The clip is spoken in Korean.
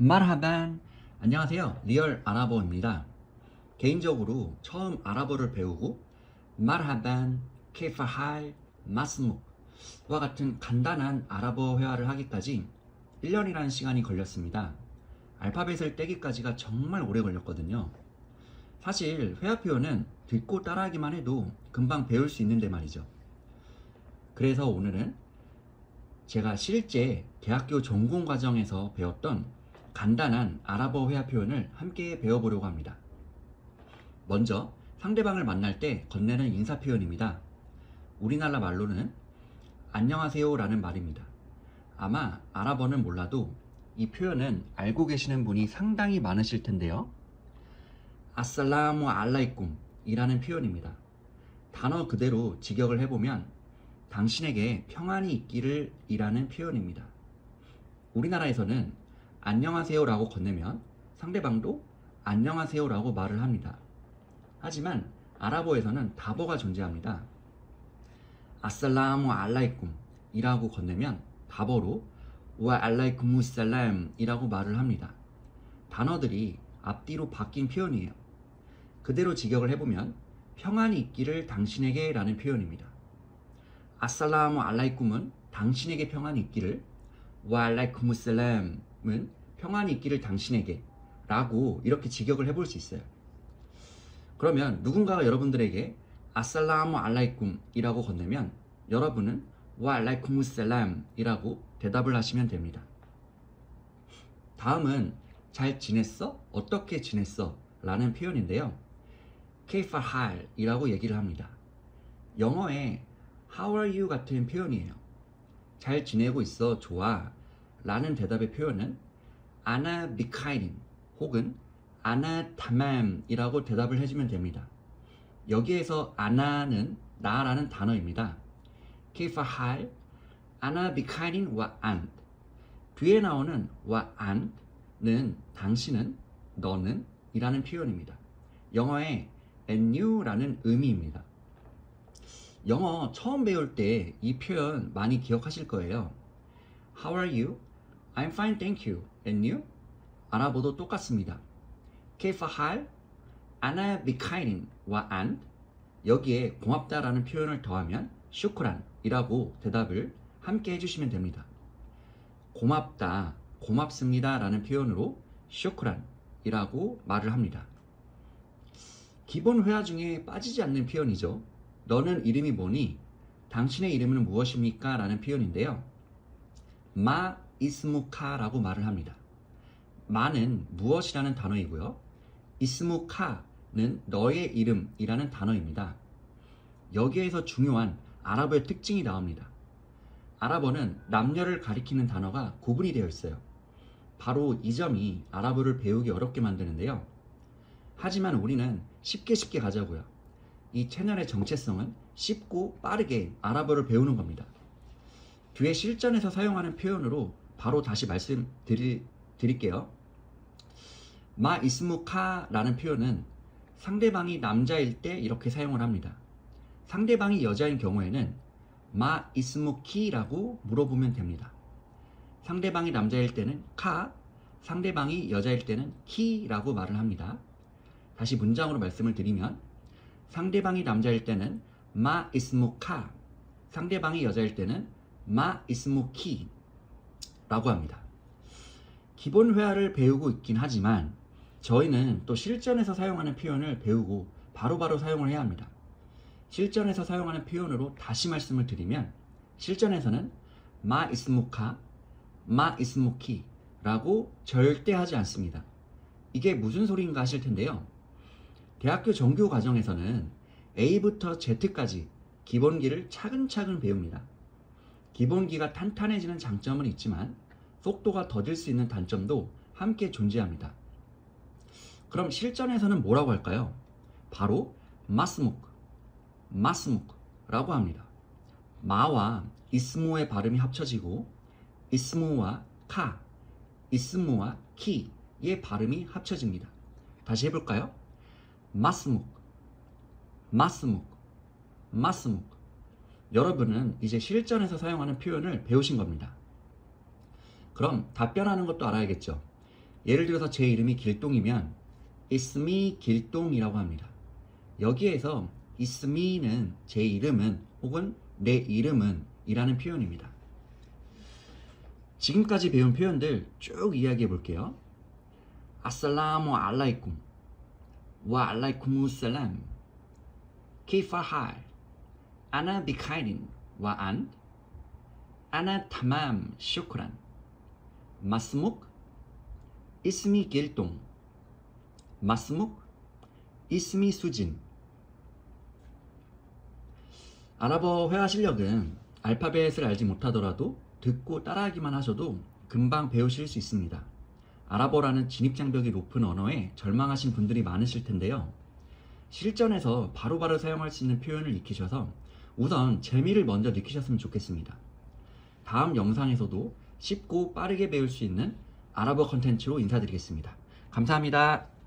마르하반. 안녕하세요. 리얼 아랍어입니다. 개인적으로 처음 아랍어를 배우고 마르하반, 케이파할, 마스묵과 같은 간단한 아랍어 회화를 하기까지 1년이라는 시간이 걸렸습니다. 알파벳을 떼기까지가 정말 오래 걸렸거든요. 사실 회화 표현은 듣고 따라하기만 해도 금방 배울 수 있는데 말이죠. 그래서 오늘은 제가 실제 대학교 전공 과정에서 배웠던 간단한 아랍어 회화 표현을 함께 배워보려고 합니다. 먼저 상대방을 만날 때 건네는 인사 표현입니다. 우리나라 말로는 안녕하세요 라는 말입니다. 아마 아랍어는 몰라도 이 표현은 알고 계시는 분이 상당히 많으실 텐데요. 아살라무 알라이쿰 이라는 표현입니다. 단어 그대로 직역을 해보면 당신에게 평안이 있기를 이라는 표현입니다. 우리나라에서는 안녕하세요 라고 건네면 상대방도 안녕하세요 라고 말을 합니다. 하지만 아랍어에서는 답어가 존재합니다. 아살라무 알라이쿰 이라고 건네면 답어로 와 알라이쿰무살람 이라고 말을 합니다. 단어들이 앞뒤로 바뀐 표현이에요. 그대로 직역을 해보면 평안이 있기를 당신에게 라는 표현입니다. 아살라무 알라이쿰은 당신에게 평안이 있기를, 와 알라이쿰무살람은 평안이 있기를 당신에게 라고 이렇게 직역을 해볼 수 있어요. 그러면 누군가가 여러분들에게 아살라무 알라이쿰 이라고 건네면 여러분은 와 알라이쿰무살람 이라고 대답을 하시면 됩니다. 다음은 잘 지냈어? 어떻게 지냈어? 라는 표현인데요. 케이파 할 이라고 얘기를 합니다. 영어에 How are you 같은 표현이에요. 잘 지내고 있어, 좋아 라는 대답의 표현은 아나 비카인 혹은 아나 타맘 이라고 대답을 해주면 됩니다. 여기에서 아나는 나라는 단어입니다. 케이파 할, 아나 비카인 와 안. 뒤에 나오는 와 안은 당신은, 너는 이라는 표현입니다. 영어에 and you 라는 의미입니다. 영어 처음 배울 때 이 표현 많이 기억하실 거예요. How are you? I'm fine, thank you. And you? 아랍어도 똑같습니다. كيف حال? أنا بخير وأنت? 여기에 고맙다라는 표현을 더하면 슈크란 이라고 대답을 함께 해주시면 됩니다. 고맙다, 고맙습니다 라는 표현으로 슈크란 이라고 말을 합니다. 기본 회화 중에 빠지지 않는 표현이죠. 너는 이름이 뭐니? 당신의 이름은 무엇입니까? 라는 표현인데요. 마 이스무카 라고 말을 합니다. 마는 무엇이라는 단어이고요. 이스무카는 너의 이름이라는 단어입니다. 여기에서 중요한 아랍어의 특징이 나옵니다. 아랍어는 남녀를 가리키는 단어가 구분이 되어 있어요. 바로 이 점이 아랍어를 배우기 어렵게 만드는데요. 하지만 우리는 쉽게 가자고요. 이 채널의 정체성은 쉽고 빠르게 아랍어를 배우는 겁니다. 뒤에 실전에서 사용하는 표현으로 바로 다시 말씀드릴게요. 마 이스무카 라는 표현은 상대방이 남자일 때 이렇게 사용을 합니다. 상대방이 여자인 경우에는 마 이스무키 라고 물어보면 됩니다. 상대방이 남자일 때는 카, 상대방이 여자일 때는 키 라고 말을 합니다. 다시 문장으로 말씀을 드리면 상대방이 남자일 때는 마 이스무카, 상대방이 여자일 때는 마 이스무키 라고 합니다. 기본 회화를 배우고 있긴 하지만 저희는 또 실전에서 사용하는 표현을 배우고 바로바로 사용을 해야 합니다. 실전에서 사용하는 표현으로 다시 말씀을 드리면 실전에서는 마 이스무카, 마 이스무키 라고 절대 하지 않습니다. 이게 무슨 소리인가 하실 텐데요. 대학교 정규 과정에서는 A부터 Z까지 기본기를 차근차근 배웁니다. 기본기가 탄탄해지는 장점은 있지만 속도가 더딜 수 있는 단점도 함께 존재합니다. 그럼 실전에서는 뭐라고 할까요? 바로 마스묵라고 합니다. 마와 이스무의 발음이 합쳐지고 이스무와 카, 이스무와 키의 발음이 합쳐집니다. 다시 해볼까요? 마스묵. 여러분은 이제 실전에서 사용하는 표현을 배우신 겁니다. 그럼 답변하는 것도 알아야겠죠. 예를 들어서 제 이름이 길동이면 It's me 길동이라고 합니다. 여기에서 It's me는 제 이름은 혹은 내 이름은 이라는 표현입니다. 지금까지 배운 표현들 쭉 이야기해 볼게요. 아살라무 알라이쿰 와 알라이쿰우살람 키파할 아나 비카이린 와 안 아나 타맘 슈크란 마스묵 이스미 길동 마스묵 이스미 수진. 아랍어 회화 실력은 알파벳을 알지 못하더라도 듣고 따라하기만 하셔도 금방 배우실 수 있습니다. 아랍어라는 진입장벽이 높은 언어에 절망하신 분들이 많으실 텐데요. 실전에서 바로바로 사용할 수 있는 표현을 익히셔서 우선 재미를 먼저 느끼셨으면 좋겠습니다. 다음 영상에서도 쉽고 빠르게 배울 수 있는 아랍어 컨텐츠로 인사드리겠습니다. 감사합니다.